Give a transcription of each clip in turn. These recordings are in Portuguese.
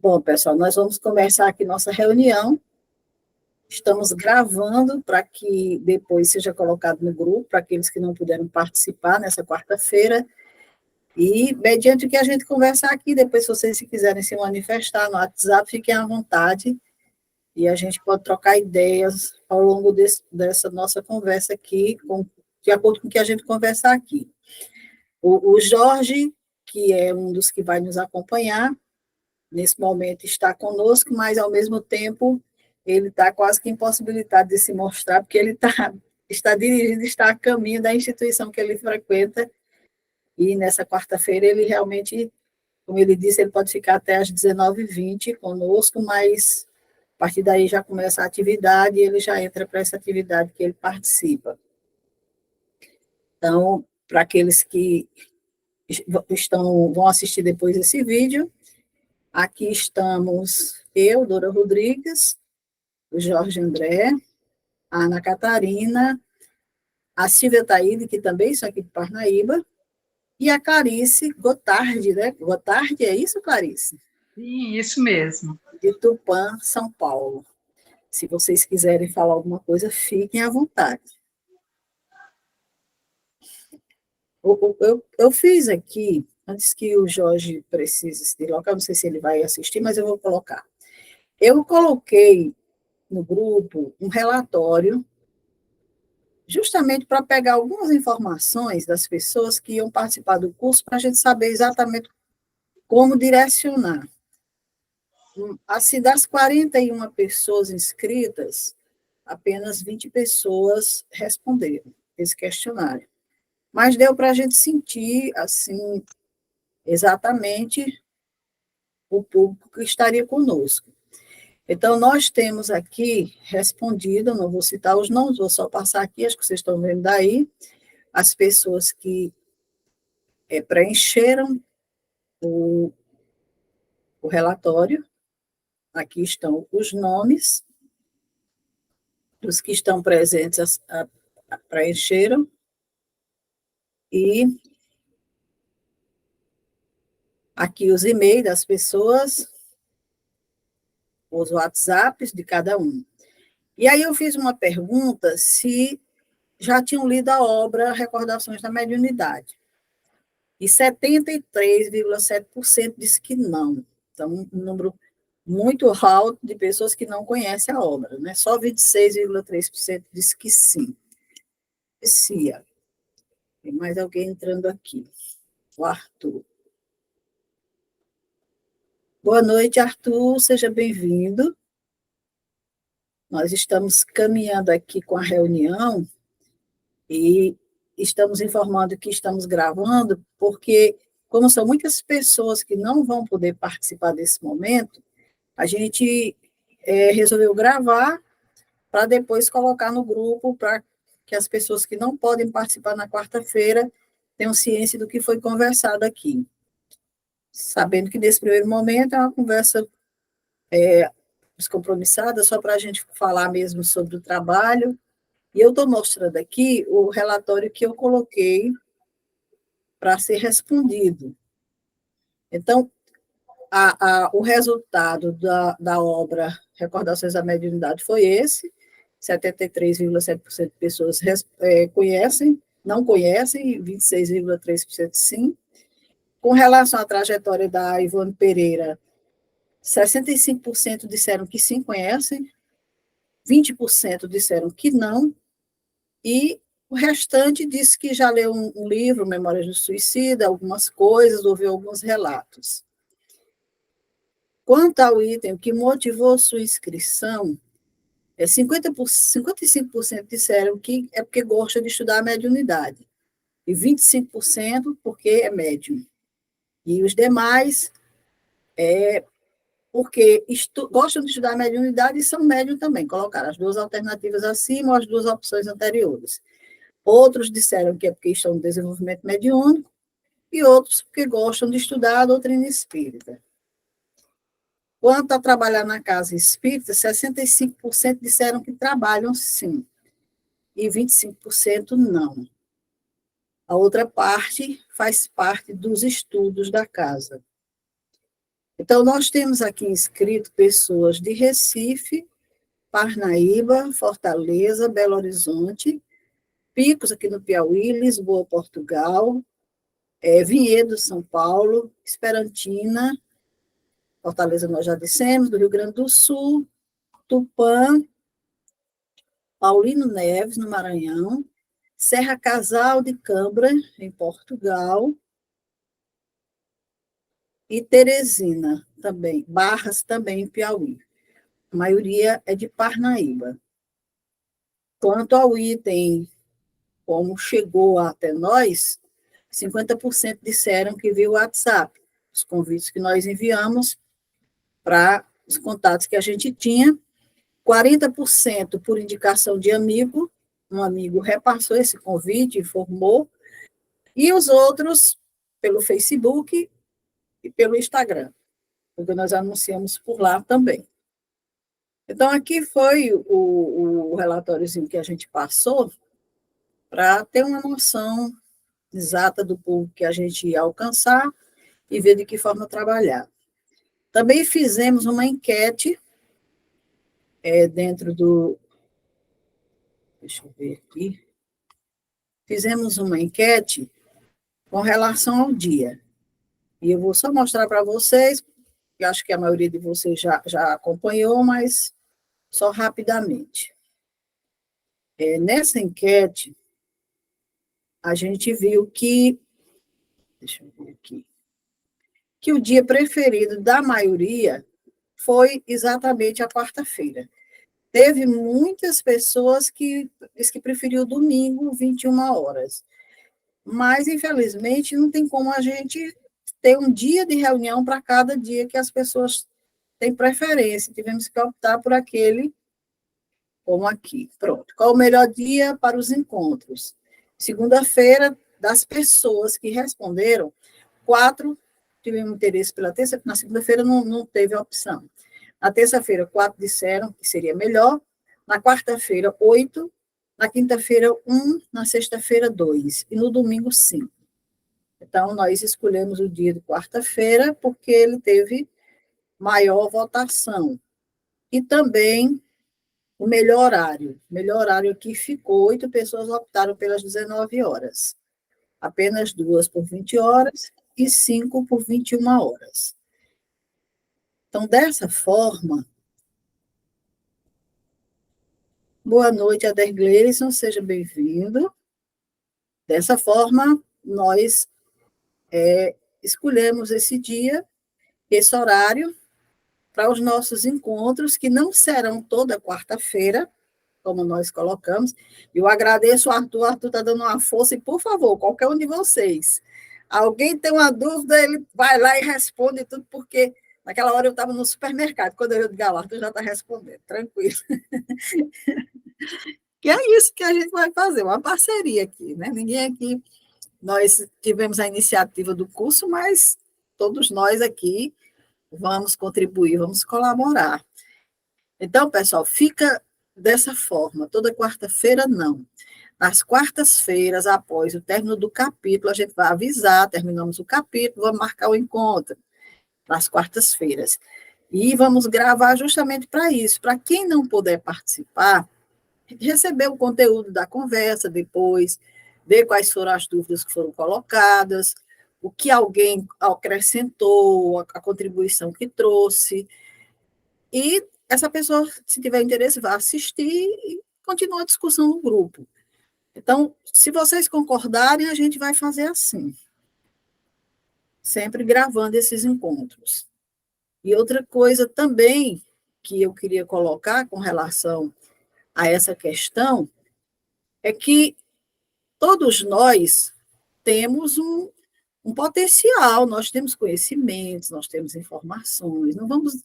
Bom, pessoal, nós vamos começar aqui nossa reunião. Estamos gravando para que depois seja colocado no grupo, para aqueles que não puderam participar nessa quarta-feira. E, mediante o que a gente conversar aqui, depois, se vocês quiserem se manifestar no WhatsApp, fiquem à vontade. E a gente pode trocar ideias ao longo dessa nossa conversa aqui, de acordo com o que a gente conversar aqui. O Jorge, que é um dos que vai nos acompanhar, nesse momento está conosco, mas, ao mesmo tempo, ele está quase que impossibilitado de se mostrar, porque ele está dirigindo, está a caminho da instituição que ele frequenta, e nessa quarta-feira ele realmente, como ele disse, ele pode ficar até às 19h20 conosco, mas a partir daí já começa a atividade e ele já entra para essa atividade que ele participa. Então, para aqueles que vão assistir depois esse vídeo, aqui estamos eu, Dora Rodrigues, o Jorge André, a Ana Catarina, a Silvia Taíde, que também são aqui de Parnaíba, e a Clarice Gotardi, né? Gotardi, é isso, Clarice? Sim, isso mesmo. De Tupã, São Paulo. Se vocês quiserem falar alguma coisa, fiquem à vontade. Eu fiz aqui, antes que o Jorge precise se deslocar, não sei se ele vai assistir, mas eu vou colocar. Eu coloquei no grupo um relatório justamente para pegar algumas informações das pessoas que iam participar do curso, para a gente saber exatamente como direcionar. Assim, das 41 pessoas inscritas, apenas 20 pessoas responderam esse questionário. Mas deu para a gente sentir, assim, exatamente o público que estaria conosco. Então, nós temos aqui respondido, não vou citar os nomes, vou só passar aqui, acho que vocês estão vendo daí, as pessoas que preencheram o relatório. Aqui estão os nomes dos que estão presentes, preencheram, e aqui os e-mails das pessoas, os WhatsApps de cada um. E aí eu fiz uma pergunta se já tinham lido a obra Recordações da Mediunidade. E 73,7% disse que não. Então, um número muito alto de pessoas que não conhecem a obra, né? Só 26,3% disse que sim. Cia. Tem mais alguém entrando aqui. O Arthur. Boa noite, Arthur, seja bem-vindo. Nós estamos caminhando aqui com a reunião e estamos informando que estamos gravando, porque, como são muitas pessoas que não vão poder participar desse momento, a gente resolveu gravar para depois colocar no grupo, para que as pessoas que não podem participar na quarta-feira tenham ciência do que foi conversado aqui. Sabendo que, nesse primeiro momento, é uma conversa descompromissada, só para a gente falar mesmo sobre o trabalho. E eu estou mostrando aqui o relatório que eu coloquei para ser respondido. Então, o resultado da obra Recordações da Mediunidade foi esse: 73,7% de pessoas conhecem, não conhecem, e 26,3% sim. Com relação à trajetória da Ivone Pereira, 65% disseram que sim, conhecem, 20% disseram que não, e o restante disse que já leu um livro, Memórias do Suicida, algumas coisas, ouviu alguns relatos. Quanto ao item que motivou sua inscrição, 55% disseram que é porque gosta de estudar a mediunidade, e 25% porque é médium. E os demais porque gostam de estudar a mediunidade e são médium também. Colocaram as duas alternativas acima ou as duas opções anteriores. Outros disseram que é porque estão no desenvolvimento mediúnico, e outros porque gostam de estudar a doutrina espírita. Quanto a trabalhar na casa espírita, 65% disseram que trabalham sim, e 25% não. A outra parte faz parte dos estudos da casa. Então, nós temos aqui inscrito pessoas de Recife, Parnaíba, Fortaleza, Belo Horizonte, Picos, aqui no Piauí, Lisboa, Portugal, Vinhedo, São Paulo, Esperantina, Fortaleza nós já dissemos, do Rio Grande do Sul, Tupã, Paulino Neves, no Maranhão, Serra Casal de Cambra, em Portugal, e Teresina, também, Barras, também em Piauí. A maioria é de Parnaíba. Quanto ao item, como chegou até nós, 50% disseram que viu o WhatsApp, os convites que nós enviamos para os contatos que a gente tinha, 40% por indicação de amigo, um amigo repassou esse convite, informou, e os outros pelo Facebook e pelo Instagram, porque nós anunciamos por lá também. Então, aqui foi o relatóriozinho que a gente passou para ter uma noção exata do público que a gente ia alcançar e ver de que forma trabalhar. Também fizemos uma enquete dentro do... Deixa eu ver aqui. Fizemos uma enquete com relação ao dia. E eu vou só mostrar para vocês, que acho que a maioria de vocês já acompanhou, mas só rapidamente. Nessa enquete, a gente viu que... Deixa eu ver aqui. Que o dia preferido da maioria foi exatamente a quarta-feira. Teve muitas pessoas que disse que preferiu domingo, 21 horas. Mas, infelizmente, não tem como a gente ter um dia de reunião para cada dia que as pessoas têm preferência. Tivemos que optar por aquele, como aqui. Pronto. Qual o melhor dia para os encontros? Segunda-feira, das pessoas que responderam, 4 tivemos interesse pela terça, na segunda-feira não teve opção. Na terça-feira, 4 disseram que seria melhor, na quarta-feira, 8, na quinta-feira, 1, na sexta-feira, 2, e no domingo, 5. Então, nós escolhemos o dia de quarta-feira, porque ele teve maior votação. E também o melhor horário. O melhor horário aqui ficou, 8 pessoas optaram pelas 19 horas. Apenas 2 por 20 horas e 5 por 21 horas. Então, dessa forma, boa noite, Ader Gleison, seja bem-vindo. Dessa forma, nós escolhemos esse dia, esse horário, para os nossos encontros, que não serão toda quarta-feira, como nós colocamos. Eu agradeço o Arthur está dando uma força, e, por favor, qualquer um de vocês, alguém tem uma dúvida, ele vai lá e responde tudo, porque naquela hora eu estava no supermercado, quando eu digo, o Arthur já está respondendo, tranquilo. E é isso que a gente vai fazer, uma parceria aqui, né? Ninguém aqui, nós tivemos a iniciativa do curso, mas todos nós aqui vamos contribuir, vamos colaborar. Então, pessoal, fica dessa forma, toda quarta-feira não. Nas quartas-feiras, após o término do capítulo, a gente vai avisar, terminamos o capítulo, vamos marcar o encontro, nas quartas-feiras. E vamos gravar justamente para isso, para quem não puder participar, receber o conteúdo da conversa depois, ver quais foram as dúvidas que foram colocadas, o que alguém acrescentou, a contribuição que trouxe, e essa pessoa, se tiver interesse, vai assistir e continua a discussão no grupo. Então, se vocês concordarem, a gente vai fazer assim, sempre gravando esses encontros. E outra coisa também que eu queria colocar com relação a essa questão é que todos nós temos um potencial, nós temos conhecimentos, nós temos informações, não vamos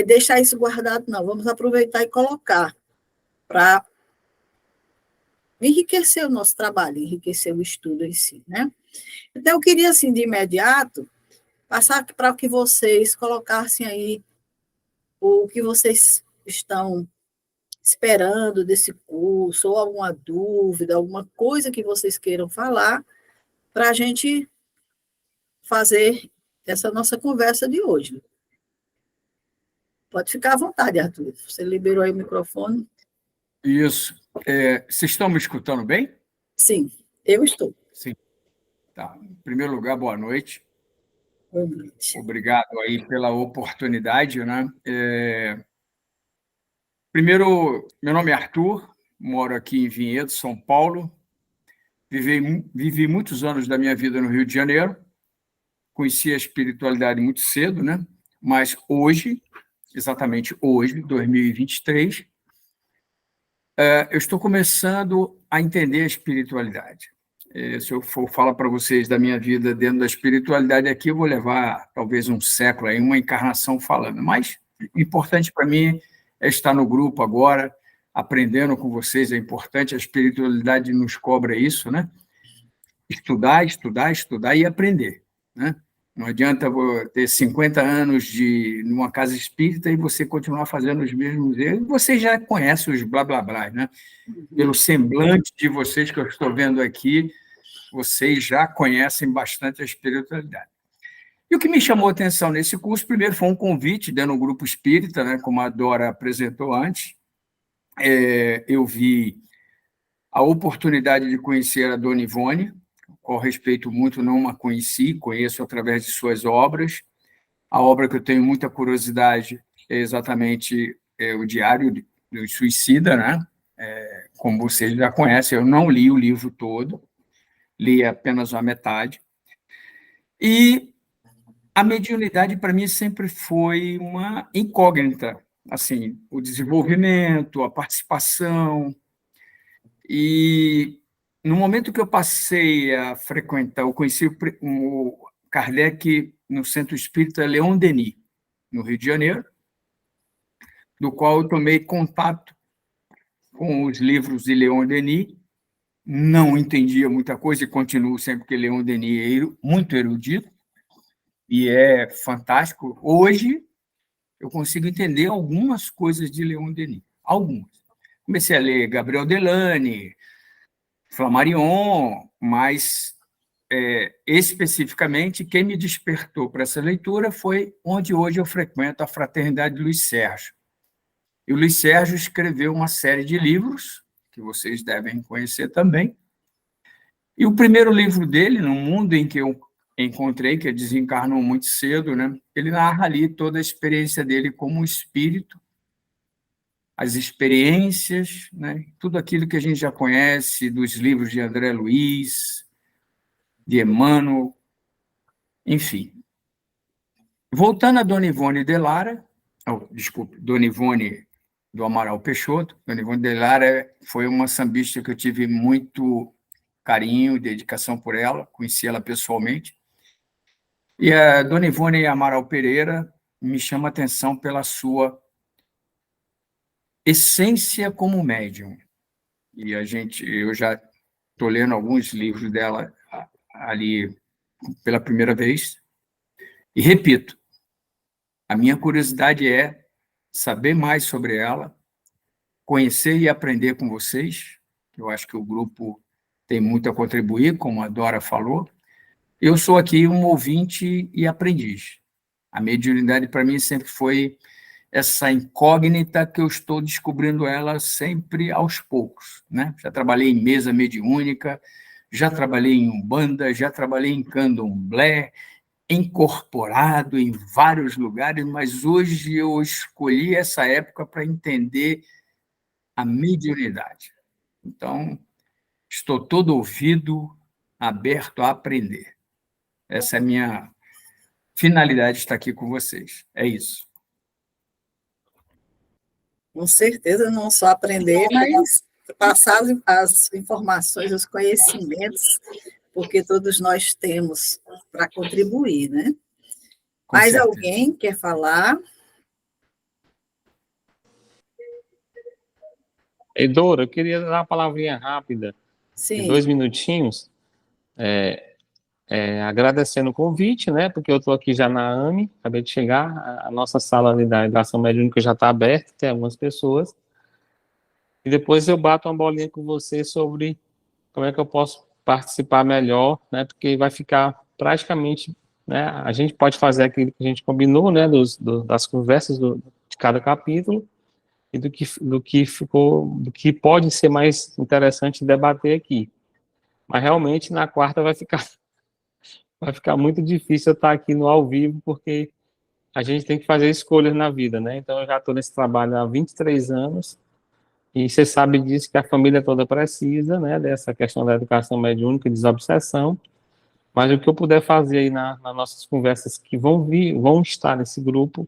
deixar isso guardado, não, vamos aproveitar e colocar para enriquecer o nosso trabalho, enriquecer o estudo em si, né? Então, eu queria, assim, de imediato, passar para que vocês colocassem aí o que vocês estão esperando desse curso, ou alguma dúvida, alguma coisa que vocês queiram falar, para a gente fazer essa nossa conversa de hoje. Pode ficar à vontade, Arthur. Você liberou aí o microfone? Isso. Vocês estão me escutando bem? Sim, eu estou. Sim. Tá. Em primeiro lugar, boa noite. Boa noite. Obrigado aí pela oportunidade, né? Primeiro, meu nome é Arthur, moro aqui em Vinhedo, São Paulo. Vivi muitos anos da minha vida no Rio de Janeiro. Conheci a espiritualidade muito cedo, né? Mas hoje, exatamente hoje, 2023, eu estou começando a entender a espiritualidade. Se eu for falar para vocês da minha vida dentro da espiritualidade aqui, eu vou levar talvez um século, aí, uma encarnação falando. Mas o importante para mim é estar no grupo agora, aprendendo com vocês. É importante, a espiritualidade nos cobra isso, né? Estudar, estudar, estudar e aprender, né? Não adianta ter 50 anos numa casa espírita e você continuar fazendo os mesmos erros. Você já conhece os blá, blá, blá, né? Pelo semblante de vocês que eu estou vendo aqui, vocês já conhecem bastante a espiritualidade. E o que me chamou a atenção nesse curso, primeiro, foi um convite dentro do grupo espírita, né? Como a Dora apresentou antes. Eu vi a oportunidade de conhecer a Dona Ivone, qual respeito muito, não a conheci, conheço através de suas obras. A obra que eu tenho muita curiosidade é exatamente o Diário do Suicida, né? Como vocês já conhecem, eu não li o livro todo, li apenas a metade. E a mediunidade, para mim, sempre foi uma incógnita, assim, o desenvolvimento, a participação. E no momento que eu passei a frequentar, eu conheci o Kardec no Centro Espírita Leon Denis, no Rio de Janeiro, do qual eu tomei contato com os livros de Leon Denis. Não entendia muita coisa e continuo sempre que Leon Denis é muito erudito e é fantástico. Hoje eu consigo entender algumas coisas de Leon Denis, algumas. Comecei a ler Gabriel Delany, Flammarion, mas especificamente quem me despertou para essa leitura foi onde hoje eu frequento a Fraternidade Luiz Sérgio. E o Luiz Sérgio escreveu uma série de livros, que vocês devem conhecer também. E o primeiro livro dele, No Mundo em que eu encontrei, que desencarnou muito cedo, né? Ele narra ali toda a experiência dele como espírito, as experiências, né? Tudo aquilo que a gente já conhece dos livros de André Luiz, de Emmanuel, enfim. Voltando a Dona Ivone de Lara, Dona Ivone do Amaral Peixoto, Dona Ivone de Lara foi uma sambista que eu tive muito carinho e dedicação por ela, conheci ela pessoalmente. E a Dona Ivone Amaral Pereira me chama a atenção pela sua essência como médium. E eu já estou lendo alguns livros dela ali pela primeira vez. E repito, a minha curiosidade é saber mais sobre ela, conhecer e aprender com vocês. Eu acho que o grupo tem muito a contribuir, como a Dora falou. Eu sou aqui um ouvinte e aprendiz. A mediunidade, para mim, sempre foi essa incógnita que eu estou descobrindo ela sempre aos poucos, né? Já trabalhei em mesa mediúnica, já trabalhei em umbanda, já trabalhei em candomblé, incorporado em vários lugares, mas hoje eu escolhi essa época para entender a mediunidade. Então, estou todo ouvido, aberto a aprender. Essa é a minha finalidade de estar aqui com vocês. É isso. Com certeza, não só aprender, mas passar as informações, os conhecimentos, porque todos nós temos para contribuir, né? Mais alguém quer falar? Dora, eu queria dar uma palavrinha rápida, de 2 minutinhos, agradecendo o convite, né, porque eu estou aqui já na AME, acabei de chegar, a nossa sala ali da ação mediúnica já está aberta, tem algumas pessoas, e depois eu bato uma bolinha com você sobre como é que eu posso participar melhor, né, porque vai ficar praticamente né? A gente pode fazer aquilo que a gente combinou, né? Das conversas de cada capítulo e do que pode ser mais interessante debater aqui. Mas realmente na quarta vai ficar muito difícil eu estar aqui no ao vivo, porque a gente tem que fazer escolhas na vida, né? Então eu já estou nesse trabalho há 23 anos e você sabe disso, que a família toda precisa, né? Dessa questão da educação mediúnica e desobsessão. Mas o que eu puder fazer aí nas nossas conversas que vão estar nesse grupo,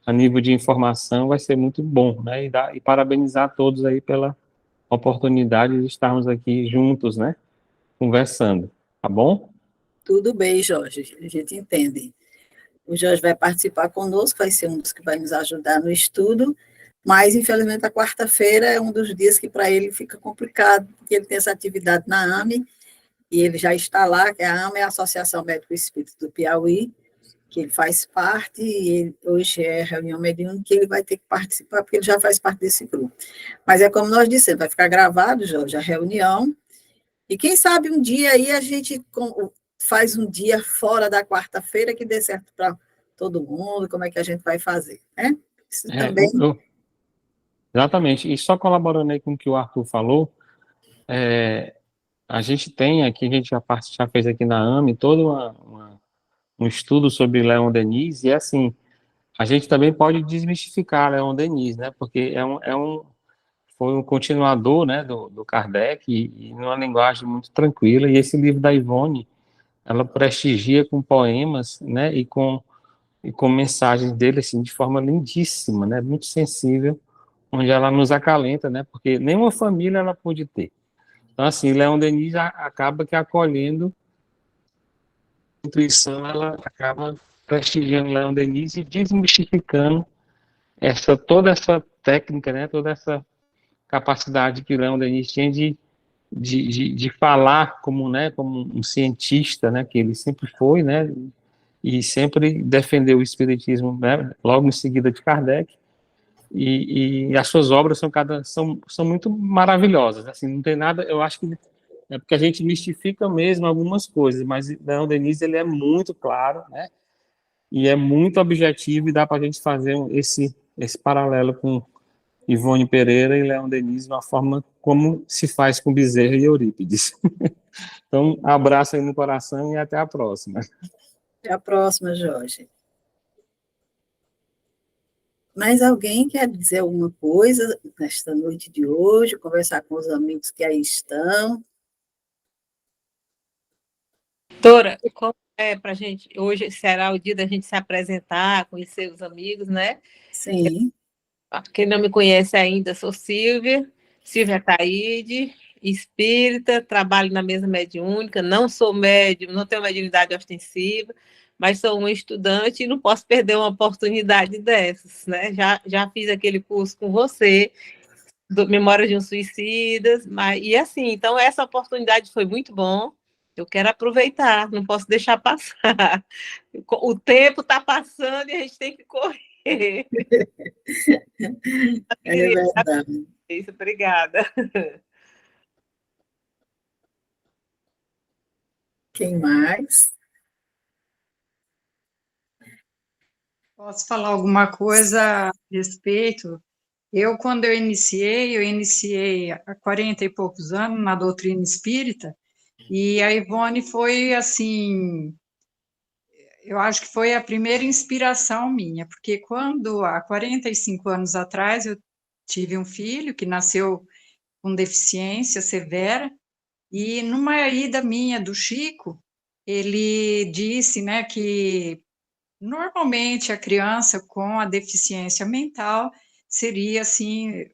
a nível de informação, vai ser muito bom, né? E parabenizar todos aí pela oportunidade de estarmos aqui juntos, né? Conversando, tá bom? Tudo bem, Jorge, a gente entende. O Jorge vai participar conosco, vai ser um dos que vai nos ajudar no estudo, mas, infelizmente, a quarta-feira é um dos dias que para ele fica complicado, porque ele tem essa atividade na AME, e ele já está lá, que a AME é a Associação Médico Espírita do Piauí, que ele faz parte, e hoje é reunião mediúnica, que ele vai ter que participar, porque ele já faz parte desse grupo. Mas é como nós dissemos, vai ficar gravado, Jorge, a reunião, e quem sabe um dia aí a gente faz um dia fora da quarta-feira que dê certo para todo mundo, como é que a gente vai fazer, né? Isso também. Exatamente. E só colaborando aí com o que o Arthur falou, a gente tem aqui, a gente já fez aqui na AME todo um estudo sobre Leon Denis, e assim, a gente também pode desmistificar Leon Denis, né? Porque foi um continuador, né, do Kardec, e numa linguagem muito tranquila. E esse livro da Ivone, ela prestigia com poemas, né, e com mensagens dele, assim, de forma lindíssima, né, muito sensível, onde ela nos acalenta, né, porque nenhuma família ela pôde ter. Então, assim, Leon Denis acaba que acolhendo a intuição, ela acaba prestigiando Leon Denis e desmistificando toda essa técnica, né, toda essa capacidade que Leon Denis tinha de falar como, né, como um cientista, né, que ele sempre foi, né, e sempre defendeu o espiritismo, né, logo em seguida de Kardec, e as suas obras são muito maravilhosas, assim, não tem nada, eu acho que é porque a gente mistifica mesmo algumas coisas, mas Leon Denis, ele é muito claro, né, e é muito objetivo, e dá para a gente fazer esse paralelo com Ivone Pereira e Leon Denis, de uma forma como se faz com Bezerra e Eurípides. Então, abraço aí no coração e até a próxima. Até a próxima, Jorge. Mais alguém quer dizer alguma coisa nesta noite de hoje, conversar com os amigos que aí estão? Doutora, como é para a gente, hoje será o dia da gente se apresentar, conhecer os amigos, né? Sim. Quem não me conhece ainda, sou Silvia Taide, espírita, trabalho na mesa mediúnica, não sou médium, não tenho mediunidade ostensiva, mas sou uma estudante e não posso perder uma oportunidade dessas, né? Já fiz aquele curso com você, Memória de um Suicida, e assim, então essa oportunidade foi muito bom, eu quero aproveitar, não posso deixar passar. O tempo está passando e a gente tem que correr. É verdade. Isso, obrigada. Quem mais? Posso falar alguma coisa a respeito? Quando eu iniciei há 40 e poucos anos na doutrina espírita, e a Ivone foi, assim, eu acho que foi a primeira inspiração minha, porque quando, há 45 anos atrás, eu tive um filho que nasceu com deficiência severa, e numa ida minha do Chico, ele disse, né, que normalmente a criança com a deficiência mental seria assim,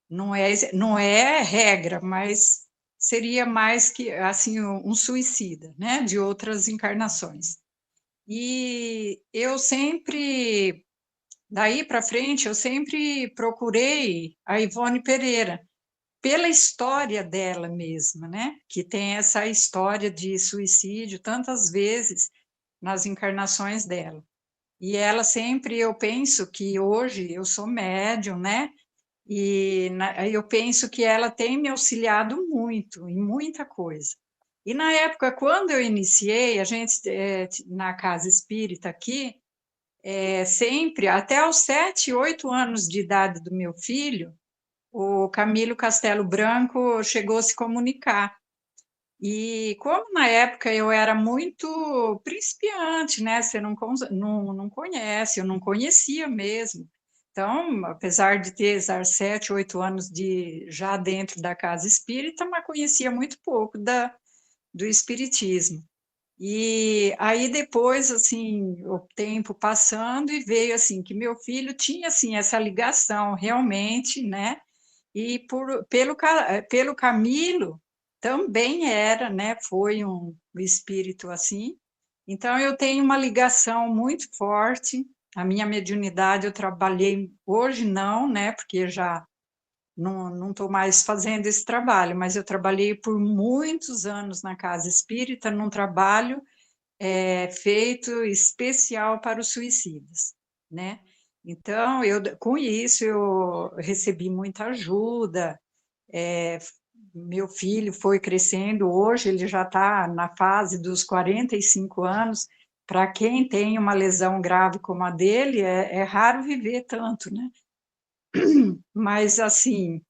não é regra, mas seria mais que assim um suicida, né, de outras encarnações. E eu sempre, daí para frente, eu sempre procurei a Ivone Pereira, pela história dela mesma, né? Que tem essa história de suicídio tantas vezes nas encarnações dela. E ela sempre, eu penso que hoje eu sou médium, né? E eu penso que ela tem me auxiliado muito, em muita coisa. E na época, quando eu iniciei, a gente, na casa espírita aqui, sempre, até os 7, 8 anos de idade do meu filho, o Camilo Castelo Branco chegou a se comunicar. E como na época eu era muito principiante, né? Você não conhece, eu não conhecia mesmo. Então, apesar de ter 7, 8 anos já dentro da casa espírita, mas conhecia muito pouco do espiritismo. E aí depois, assim, o tempo passando e veio assim que meu filho tinha assim essa ligação realmente, né? E pelo Camilo também era, né? Foi um espírito assim. Então eu tenho uma ligação muito forte. A minha mediunidade eu trabalhei hoje não, né? Porque já não estou mais fazendo esse trabalho, mas eu trabalhei por muitos anos na casa espírita, num trabalho feito especial para os suicidas, né? Então, com isso, eu recebi muita ajuda, meu filho foi crescendo, hoje ele já está na fase dos 45 anos, para quem tem uma lesão grave como a dele, é raro viver tanto, né? Mas, assim,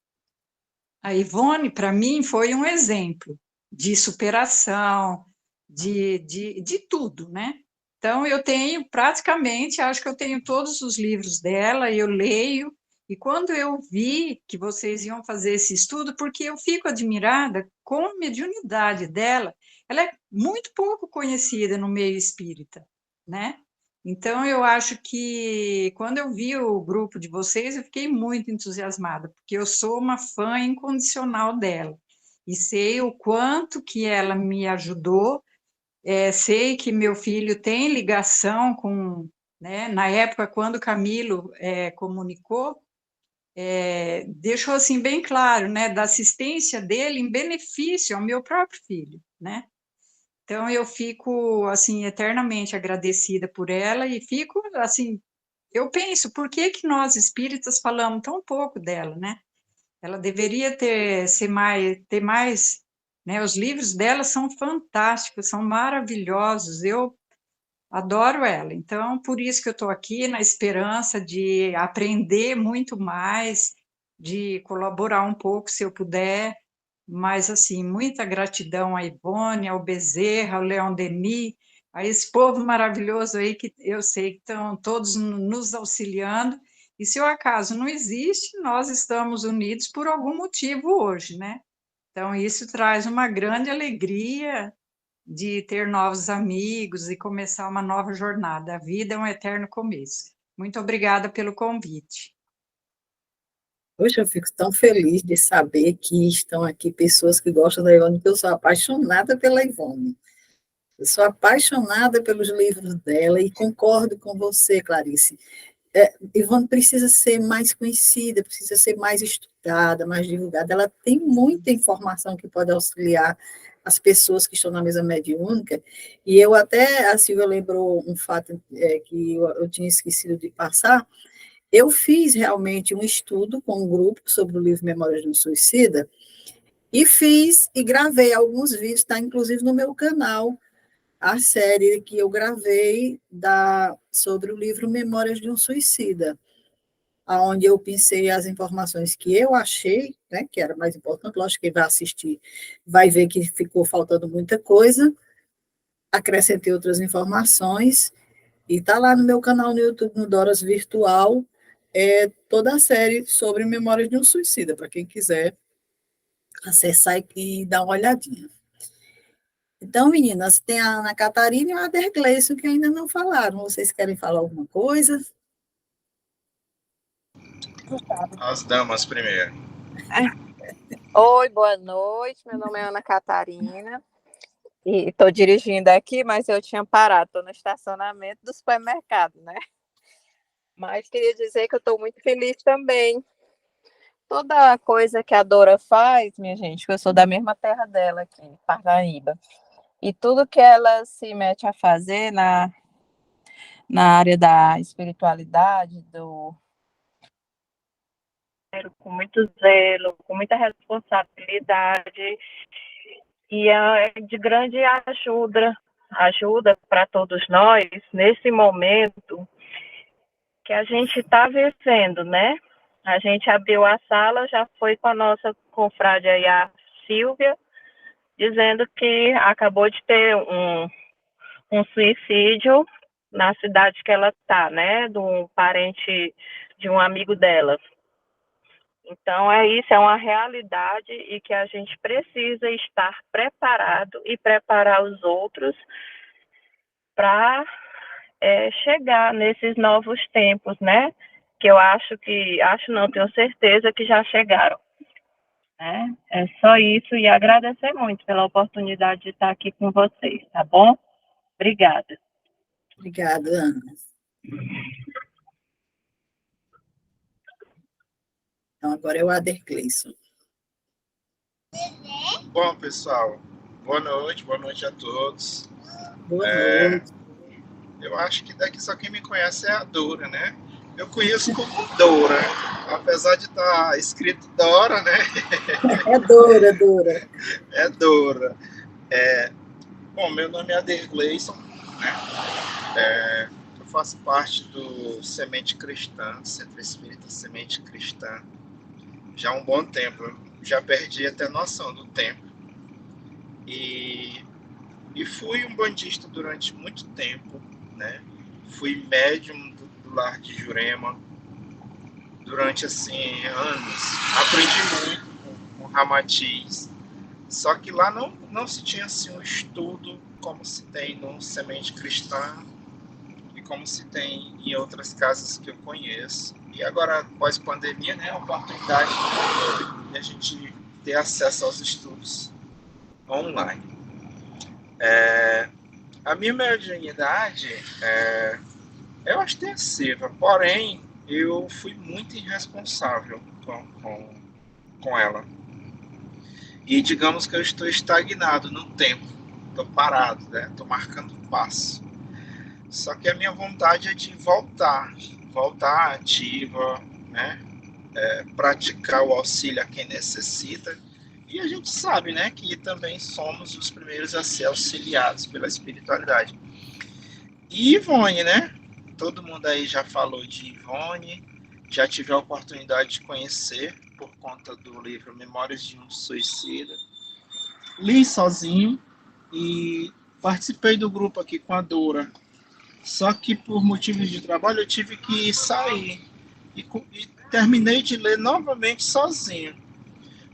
a Ivone, para mim, foi um exemplo de superação, de tudo, né? Então, eu tenho praticamente, acho que eu tenho todos os livros dela, eu leio, e quando eu vi que vocês iam fazer esse estudo, porque eu fico admirada com a mediunidade dela, ela é muito pouco conhecida no meio espírita, né? Então, eu acho que quando eu vi o grupo de vocês, eu fiquei muito entusiasmada, porque eu sou uma fã incondicional dela, e sei o quanto que ela me ajudou, sei que meu filho tem ligação com, né, na época, quando o Camilo comunicou, deixou assim bem claro, né, da assistência dele em benefício ao meu próprio filho, né? Então, eu fico, assim, eternamente agradecida por ela e fico, assim, eu penso, por que que nós espíritas falamos tão pouco dela, né? Ela deveria ter mais, né? Os livros dela são fantásticos, são maravilhosos, eu adoro ela. Então, por isso que eu estou aqui, na esperança de aprender muito mais, de colaborar um pouco, se eu puder, mas, assim, muita gratidão a Ivone, ao Bezerra, ao Leon Denis, a esse povo maravilhoso aí que eu sei que estão todos nos auxiliando. E se o acaso não existe, nós estamos unidos por algum motivo hoje, né? Então, isso traz uma grande alegria de ter novos amigos e começar uma nova jornada. A vida é um eterno começo. Muito obrigada pelo convite. Hoje eu fico tão feliz de saber que estão aqui pessoas que gostam da Ivone, porque eu sou apaixonada pela Ivone. Eu sou apaixonada pelos livros dela e concordo com você, Clarice. Ivone precisa ser mais conhecida, precisa ser mais estudada, mais divulgada. Ela tem muita informação que pode auxiliar as pessoas que estão na mesa mediúnica. E eu até, a Silvia lembrou um fato que eu tinha esquecido de passar. Eu fiz realmente um estudo com um grupo sobre o livro Memórias de um Suicida, e gravei alguns vídeos, está inclusive no meu canal, a série que eu gravei sobre o livro Memórias de um Suicida, onde eu pensei as informações que eu achei, né, que era mais importante. Lógico que quem vai assistir vai ver que ficou faltando muita coisa, acrescentei outras informações, e está lá no meu canal no YouTube, no Doras Virtual, toda a série sobre Memórias de um Suicida, para quem quiser acessar e dar uma olhadinha. Então, meninas, tem a Ana Catarina e a Ader Gleison que ainda não falaram. Vocês querem falar alguma coisa? As damas primeiro. Oi, boa noite. Meu nome é Ana Catarina e estou dirigindo aqui, mas eu tinha parado, estou no estacionamento do supermercado, né? Mas queria dizer que eu estou muito feliz também. Toda coisa que a Dora faz, minha gente, que eu sou da mesma terra dela aqui, Parnaíba, e tudo que ela se mete a fazer na área da espiritualidade, com muito zelo, com muita responsabilidade, e é de grande ajuda para todos nós nesse momento que a gente está vivendo, né? A gente abriu a sala, já foi com a nossa confrade aí, a Silvia, dizendo que acabou de ter um suicídio na cidade que ela está, né? De um parente de um amigo dela. Então, é isso, é uma realidade e que a gente precisa estar preparado e preparar os outros para chegar nesses novos tempos, né? Que eu acho não, tenho certeza que já chegaram. Né? É só isso e agradecer muito pela oportunidade de estar aqui com vocês, tá bom? Obrigada. Obrigada, Ana. Então, agora é o Ader Gleison. Bom, pessoal, boa noite a todos. Boa noite. Eu acho que daqui só quem me conhece é a Dora, né? Eu conheço como Dora, apesar de estar escrito Dora, né? É Dora, Dora. É Dora. Bom, meu nome é Ader Gleison, né? Eu faço parte do Semente Cristã, Centro Espírita Semente Cristã, já há um bom tempo. Eu já perdi até a noção do tempo. E fui um bandista durante muito tempo, né? Fui médium do lar de Jurema durante, assim, anos. Aprendi muito com Ramatiz. Só que lá não se tinha, assim, um estudo como se tem no Semente Cristã e como se tem em outras casas que eu conheço. E agora, pós-pandemia, né? A oportunidade de a gente ter acesso aos estudos online. A minha mediunidade é ostensiva, porém eu fui muito irresponsável com ela. E digamos que eu estou estagnado no tempo, estou parado, né? Estou marcando passo. Só que a minha vontade é de voltar ativa, né? Praticar o auxílio a quem necessita. E a gente sabe, né, que também somos os primeiros a ser auxiliados pela espiritualidade. E Ivone, né? Todo mundo aí já falou de Ivone, já tive a oportunidade de conhecer por conta do livro Memórias de um Suicida. Li sozinho e participei do grupo aqui com a Dora. Só que por motivos de trabalho eu tive que sair e terminei de ler novamente sozinho.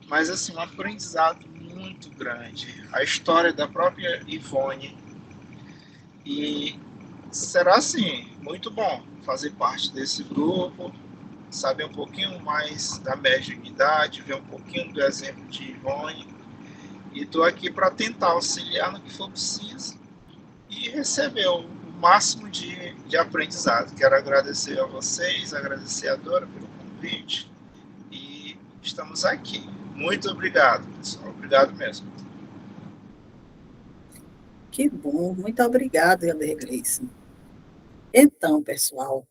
Mas assim, um aprendizado muito grande. A história da própria Ivone. E será assim, muito bom fazer parte desse grupo, saber um pouquinho mais da mediunidade, ver um pouquinho do exemplo de Ivone. E estou aqui para tentar auxiliar no que for preciso e receber o máximo de aprendizado. Quero agradecer a vocês, agradecer a Dora pelo convite e estamos aqui. Muito obrigado, pessoal. Obrigado mesmo. Que bom, muito obrigada, Ader Gleison. Então, pessoal,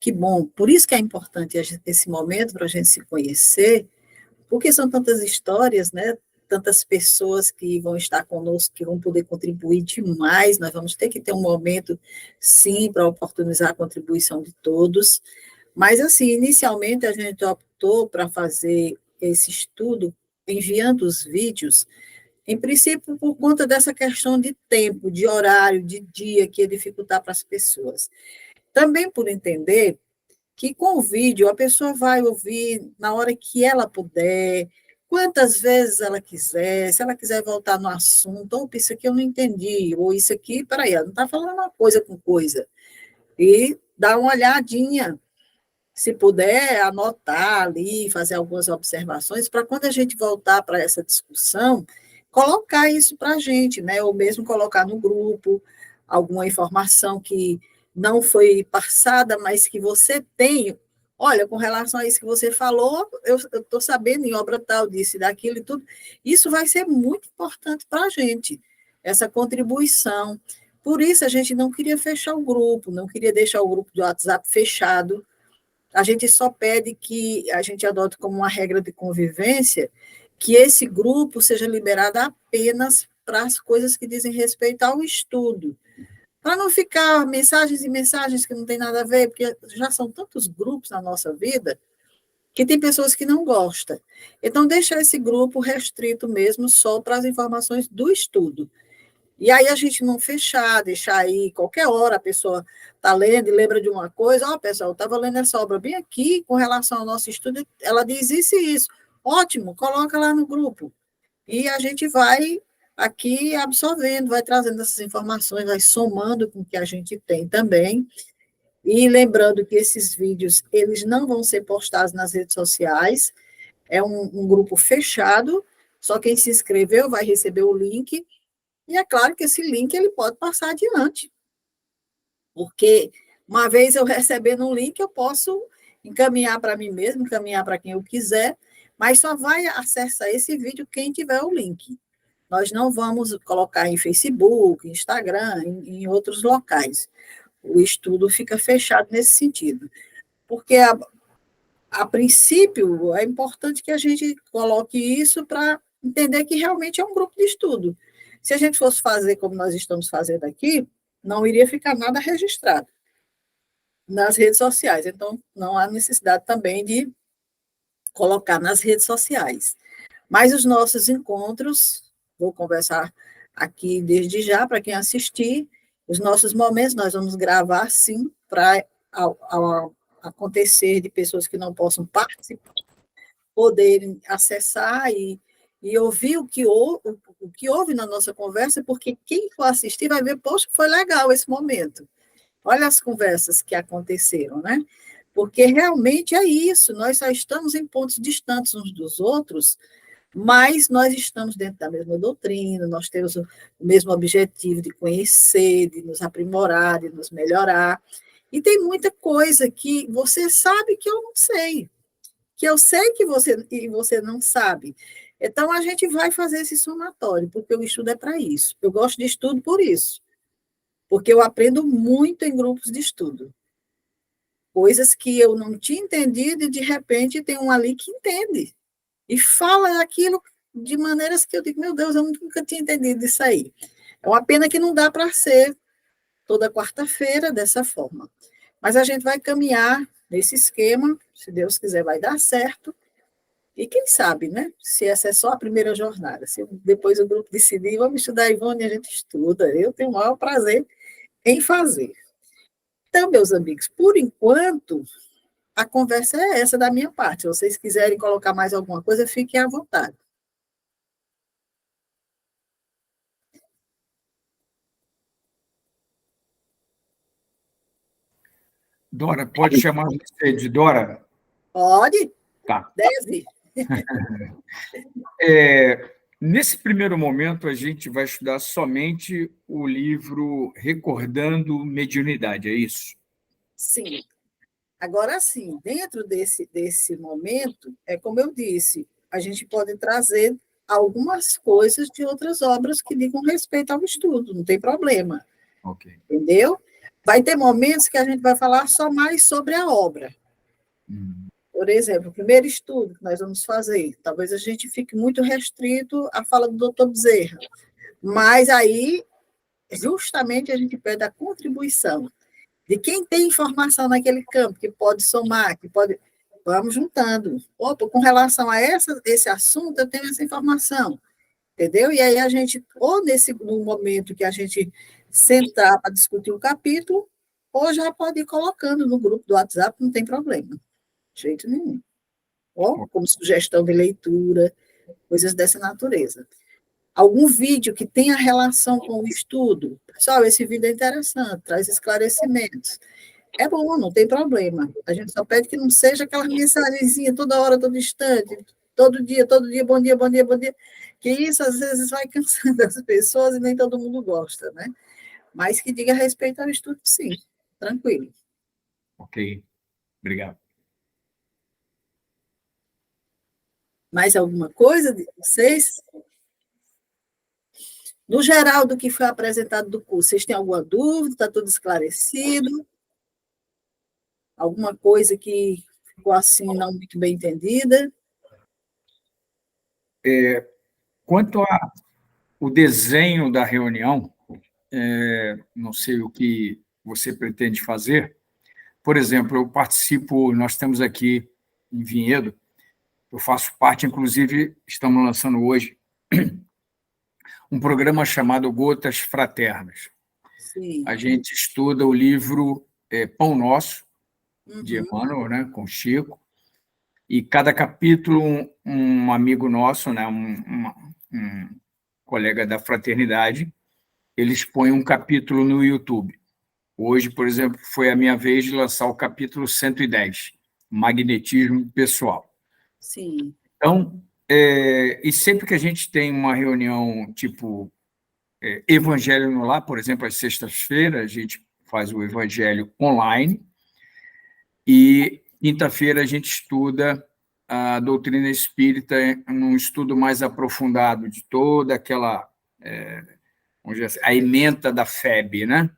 que bom. Por isso que é importante esse momento para a gente se conhecer, porque são tantas histórias, né? Tantas pessoas que vão estar conosco, que vão poder contribuir demais. Nós vamos ter que ter um momento, sim, para oportunizar a contribuição de todos. Mas, assim, inicialmente a gente optou para fazer esse estudo enviando os vídeos, em princípio, por conta dessa questão de tempo, de horário, de dia, que ia dificultar para as pessoas. Também por entender que com o vídeo a pessoa vai ouvir na hora que ela puder, quantas vezes ela quiser, se ela quiser voltar no assunto, ou isso aqui eu não entendi, ou isso aqui, peraí, ela não está falando uma coisa com coisa. E dá uma olhadinha, se puder anotar ali, fazer algumas observações, para quando a gente voltar para essa discussão, colocar isso para a gente, né? Ou mesmo colocar no grupo alguma informação que não foi passada, mas que você tem. Olha, com relação a isso que você falou, eu estou sabendo em obra tal, disso e daquilo e tudo. Isso vai ser muito importante para a gente, essa contribuição. Por isso, a gente não queria fechar o grupo, não queria deixar o grupo de WhatsApp fechado. A gente só pede que a gente adote como uma regra de convivência que esse grupo seja liberado apenas para as coisas que dizem respeito ao estudo, para não ficar mensagens e mensagens que não tem nada a ver, porque já são tantos grupos na nossa vida que tem pessoas que não gostam. Então, deixar esse grupo restrito mesmo só para as informações do estudo. E aí a gente não fechar, deixar aí, qualquer hora a pessoa está lendo e lembra de uma coisa, ó, pessoal, eu estava lendo essa obra bem aqui, com relação ao nosso estudo, ela diz isso e isso. Ótimo, coloca lá no grupo. E a gente vai aqui absorvendo, vai trazendo essas informações, vai somando com o que a gente tem também. E lembrando que esses vídeos, eles não vão ser postados nas redes sociais, é um grupo fechado, só quem se inscreveu vai receber o link, e é claro que esse link ele pode passar adiante, porque uma vez eu recebendo um link, eu posso encaminhar para mim mesmo, encaminhar para quem eu quiser, mas só vai acessar esse vídeo quem tiver o link. Nós não vamos colocar em Facebook, Instagram, em outros locais. O estudo fica fechado nesse sentido. Porque, a princípio, é importante que a gente coloque isso para entender que realmente é um grupo de estudo. Se a gente fosse fazer como nós estamos fazendo aqui, não iria ficar nada registrado nas redes sociais. Então, não há necessidade também de colocar nas redes sociais. Mas os nossos encontros, vou conversar aqui desde já para quem assistir, os nossos momentos nós vamos gravar, sim, para ao acontecer de pessoas que não possam participar, poderem acessar e ouvir o que houve na nossa conversa, porque quem for assistir vai ver, poxa, foi legal esse momento. Olha as conversas que aconteceram, né? Porque realmente é isso, nós só estamos em pontos distantes uns dos outros, mas nós estamos dentro da mesma doutrina, nós temos o mesmo objetivo de conhecer, de nos aprimorar, de nos melhorar. E tem muita coisa que você sabe que eu não sei, que eu sei que você não sabe. Então, a gente vai fazer esse somatório, porque o estudo é para isso. Eu gosto de estudo por isso, porque eu aprendo muito em grupos de estudo. Coisas que eu não tinha entendido e, de repente, tem um ali que entende. E fala aquilo de maneiras que eu digo, meu Deus, eu nunca tinha entendido isso aí. É uma pena que não dá para ser toda quarta-feira dessa forma. Mas a gente vai caminhar nesse esquema, se Deus quiser vai dar certo, e quem sabe, né, se essa é só a primeira jornada, se depois o grupo decidir, vamos estudar, Ivone, a gente estuda, eu tenho o maior prazer em fazer. Então, meus amigos, por enquanto, a conversa é essa da minha parte. Se vocês quiserem colocar mais alguma coisa, fiquem à vontade. Dora, pode chamar você de Dora? Pode? Tá. Deve. Nesse primeiro momento, a gente vai estudar somente o livro Recordando Mediunidade, é isso? Sim. Agora, sim, dentro desse momento, é como eu disse, a gente pode trazer algumas coisas de outras obras que digam respeito ao estudo, não tem problema. Ok. Entendeu? Vai ter momentos que a gente vai falar só mais sobre a obra. Por exemplo, o primeiro estudo que nós vamos fazer, talvez a gente fique muito restrito à fala do doutor Bezerra, mas aí, justamente, a gente pede a contribuição de quem tem informação naquele campo, que pode somar, que pode... Vamos juntando. Opa, com relação a esse assunto, eu tenho essa informação, entendeu? E aí a gente, ou no momento que a gente sentar para discutir o capítulo, ou já pode ir colocando no grupo do WhatsApp, não tem problema, de jeito nenhum. Ou como sugestão de leitura, coisas dessa natureza. Algum vídeo que tenha relação com o estudo. Pessoal, esse vídeo é interessante, traz esclarecimentos. É bom, não tem problema. A gente só pede que não seja aquela mensagenzinha toda hora, todo instante, todo dia, bom dia, bom dia, bom dia. Que isso, às vezes, vai cansando as pessoas e nem todo mundo gosta, né? Mas que diga respeito ao estudo, sim. Tranquilo. Ok. Obrigado. Mais alguma coisa de vocês? No geral, do que foi apresentado do curso, vocês têm alguma dúvida? Está tudo esclarecido? Alguma coisa que ficou assim, não muito bem entendida? Quanto ao desenho da reunião, não sei o que você pretende fazer. Por exemplo, eu participo, nós estamos aqui em Vinhedo, eu faço parte, inclusive, estamos lançando hoje um programa chamado Gotas Fraternas. Sim. A gente estuda o livro Pão Nosso, de Uhum. Emmanuel, né, com Chico, e cada capítulo um amigo nosso, né, um colega da fraternidade, eles põem um capítulo no YouTube. Hoje, por exemplo, foi a minha vez de lançar o capítulo 110, Magnetismo Pessoal. Sim. Então, e sempre que a gente tem uma reunião tipo Evangelho no Lar, por exemplo, às sextas-feiras, a gente faz o Evangelho online, e quinta-feira a gente estuda a doutrina espírita num estudo mais aprofundado de toda aquela, vamos dizer assim, a ementa da FEB, né?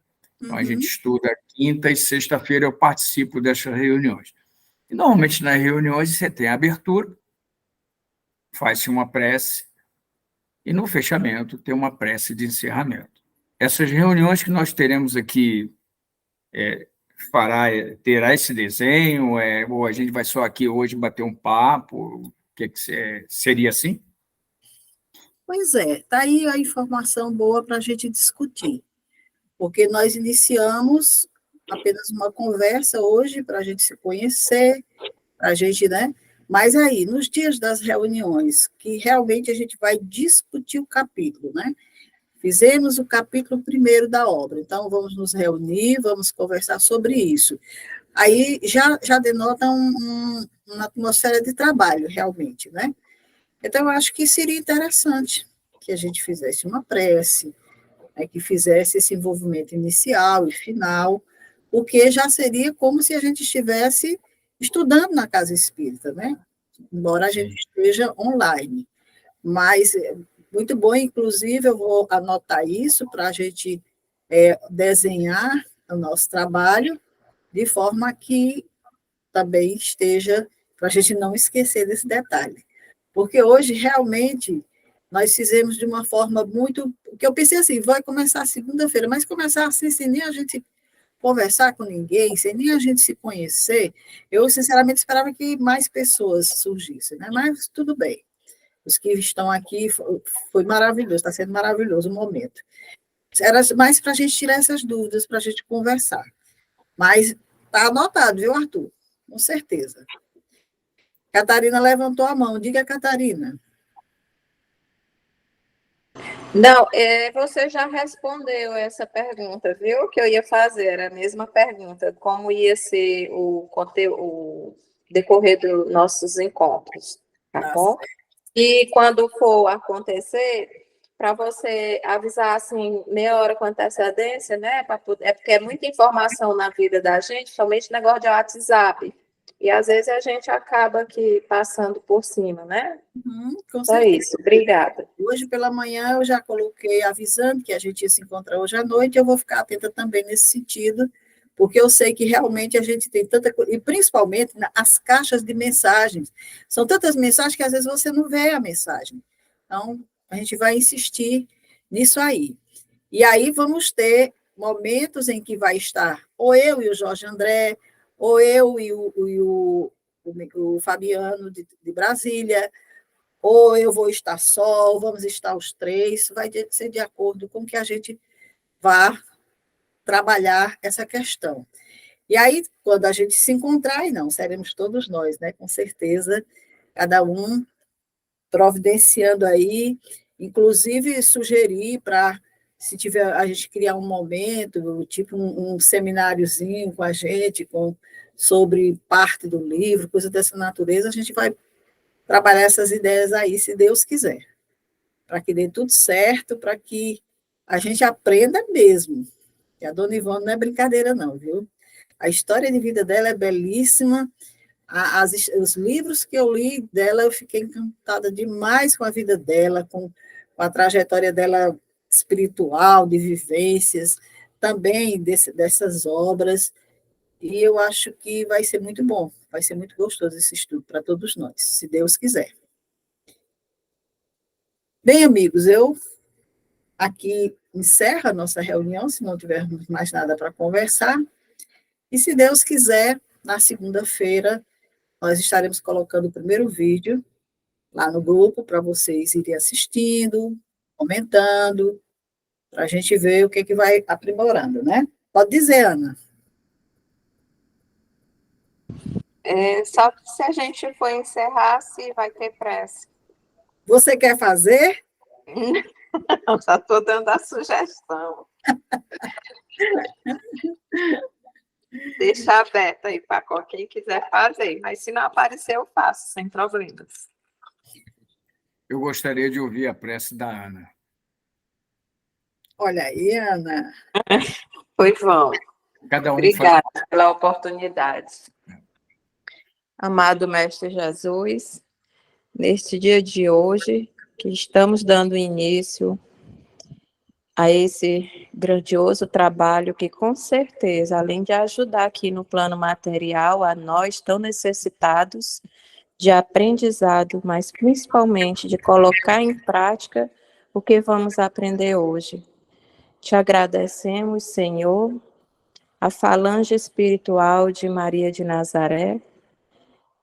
Então, a gente Uhum. estuda quinta e sexta-feira, eu participo dessas reuniões. E, normalmente, nas reuniões, você tem a abertura, faz-se uma prece, e no fechamento tem uma prece de encerramento. Essas reuniões que nós teremos aqui, terá esse desenho, ou a gente vai só aqui hoje bater um papo, o que seria assim? Pois é, está aí a informação boa para a gente discutir, porque nós iniciamos apenas uma conversa hoje para a gente se conhecer, para a gente, né? Mas aí, nos dias das reuniões, que realmente a gente vai discutir o capítulo, né? Fizemos o capítulo primeiro da obra, então vamos nos reunir, vamos conversar sobre isso. Aí já denota uma atmosfera de trabalho, realmente, né? Então, eu acho que seria interessante que a gente fizesse uma prece, né, que fizesse esse envolvimento inicial e final, porque já seria como se a gente estivesse estudando na casa espírita, né? Embora a gente esteja online. Mas muito bom, inclusive, eu vou anotar isso para a gente desenhar o nosso trabalho de forma que também esteja, para a gente não esquecer desse detalhe. Porque hoje, realmente, nós fizemos de uma forma muito. Porque eu pensei assim, vai começar segunda-feira, mas começar assim, sem nem a gente conversar com ninguém, sem nem a gente se conhecer, eu, sinceramente, esperava que mais pessoas surgissem, né? Mas tudo bem. Os que estão aqui, foi maravilhoso, está sendo maravilhoso o momento. Era mais para a gente tirar essas dúvidas, para a gente conversar. Mas está anotado, viu, Arthur? Com certeza. Catarina levantou a mão. Diga, Catarina. Não, você já respondeu essa pergunta, viu? Que eu ia fazer, era a mesma pergunta, como ia ser o conteúdo, o decorrer dos nossos encontros, tá bom? E quando for acontecer, para você avisar assim, meia hora com antecedência, né? É porque é muita informação na vida da gente, somente negócio de WhatsApp. E às vezes a gente acaba aqui passando por cima, né? Com Só certeza. isso, obrigada. Hoje pela manhã eu já coloquei avisando que a gente ia se encontrar hoje à noite, eu vou ficar atenta também nesse sentido, porque eu sei que realmente a gente tem tanta coisa, e principalmente as caixas de mensagens. São tantas mensagens que às vezes você não vê a mensagem. Então, a gente vai insistir nisso aí. E aí vamos ter momentos em que vai estar ou eu e o Jorge André, ou eu e o Fabiano de Brasília, ou eu vou estar só, ou vamos estar os três, isso vai ser de acordo com que a gente vá trabalhar essa questão. E aí, quando a gente se encontrar, e não, seremos todos nós, né? Com certeza, cada um providenciando aí, inclusive sugerir para, se tiver, a gente criar um momento, tipo um semináriozinho com a gente, sobre parte do livro, coisa dessa natureza, a gente vai trabalhar essas ideias aí, se Deus quiser, para que dê tudo certo, para que a gente aprenda mesmo. E a Dona Ivone não é brincadeira, não, viu? A história de vida dela é belíssima. Os livros que eu li dela, eu fiquei encantada demais com a vida dela, com a trajetória dela espiritual, de vivências, também dessas obras. E eu acho que vai ser muito bom, vai ser muito gostoso esse estudo para todos nós, se Deus quiser. Bem, amigos, eu aqui encerro a nossa reunião, se não tivermos mais nada para conversar. E se Deus quiser, na segunda-feira, nós estaremos colocando o primeiro vídeo lá no grupo para vocês irem assistindo, comentando, para a gente ver o que vai aprimorando, né? Pode dizer, Ana. Só que se a gente for encerrar, se vai ter pressa. Você quer fazer? Não, só estou dando a sugestão. Deixa aberto aí para quem quiser fazer, mas se não aparecer, eu faço, sem problemas. Eu gostaria de ouvir a prece da Ana. Olha aí, Ana. Pois vão. Cada um Obrigada pela oportunidade. Amado Mestre Jesus, neste dia de hoje, que estamos dando início a esse grandioso trabalho que, com certeza, além de ajudar aqui no plano material, a nós tão necessitados de aprendizado, mas principalmente de colocar em prática o que vamos aprender hoje. Te agradecemos, Senhor, a falange espiritual de Maria de Nazaré,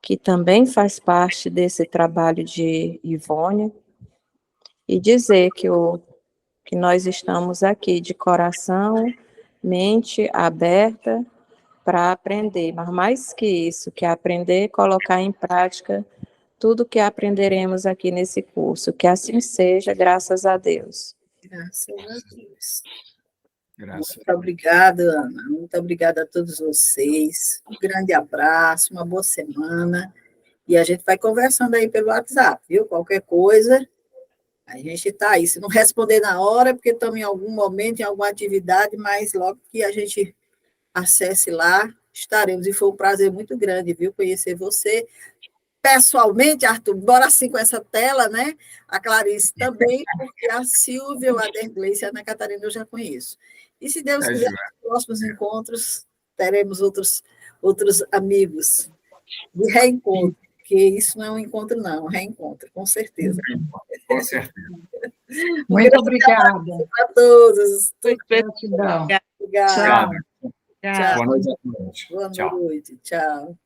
que também faz parte desse trabalho de Ivone, e dizer que nós estamos aqui de coração, mente aberta para aprender, mas mais que isso, que aprender e colocar em prática tudo que aprenderemos aqui nesse curso. Que assim seja, graças a Deus. Graças a Deus. Graças. Muito obrigada, Ana. Muito obrigada a todos vocês. Um grande abraço, uma boa semana. E a gente vai conversando aí pelo WhatsApp, viu? Qualquer coisa, a gente está aí. Se não responder na hora, é porque estamos em algum momento, em alguma atividade, mas logo que a gente acesse lá, estaremos. E foi um prazer muito grande, viu? Conhecer você pessoalmente, Arthur, embora assim com essa tela, né? A Clarice também, porque a Silvia, a Dergleice e a Ana Catarina eu já conheço. E se Deus quiser, nos próximos encontros, teremos outros amigos de reencontro, porque isso não é um encontro, não, é um reencontro, com certeza. Com certeza. Muito obrigada. A todos. Gratidão. Obrigada. Tchau. Boa noite a todos. Boa Tchau. noite. Tchau.